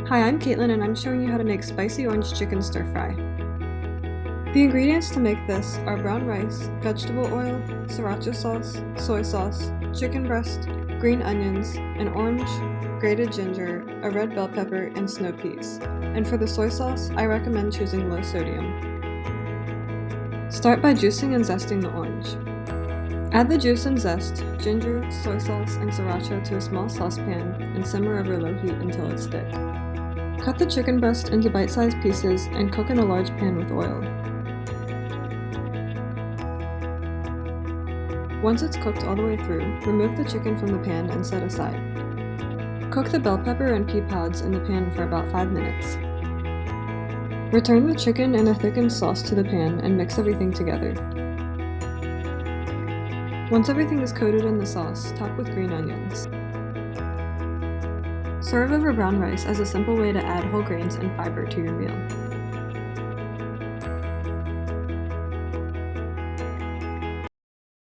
Hi, I'm Caitlin and I'm showing you how to make spicy orange chicken stir fry. The ingredients to make this are brown rice, vegetable oil, sriracha sauce, soy sauce, chicken breast, green onions, an orange, grated ginger, a red bell pepper, and snow peas. And for the soy sauce, I recommend choosing low sodium. Start by juicing and zesting the orange. Add the juice and zest, ginger, soy sauce, and sriracha to a small saucepan and simmer over low heat until it's thick. Cut the chicken breast into bite-sized pieces and cook in a large pan with oil. Once it's cooked all the way through, remove the chicken from the pan and set aside. Cook the bell pepper and pea pods in the pan for about 5 minutes. Return the chicken and a thickened sauce to the pan and mix everything together. Once everything is coated in the sauce, top with green onions. Serve over brown rice as a simple way to add whole grains and fiber to your meal.